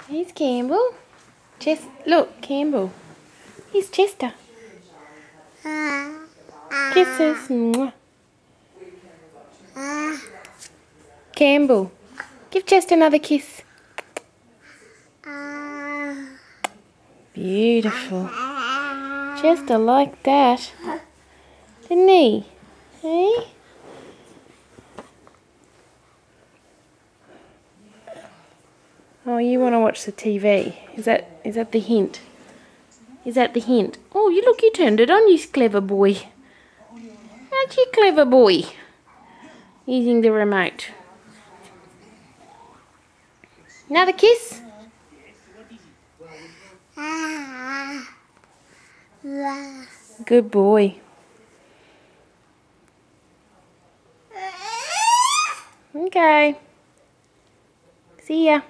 Here's Campbell. Look, Campbell. Here's Chester. Kisses. Mwah. Campbell. Give Chester another kiss. Beautiful. Chester liked that. Didn't he? Hey? Oh, you want to watch the TV? Is that the hint? Is that the hint? Oh, you turned it on, you clever boy. Aren't you clever boy? Using the remote. Another kiss? Good boy. Okay. See ya.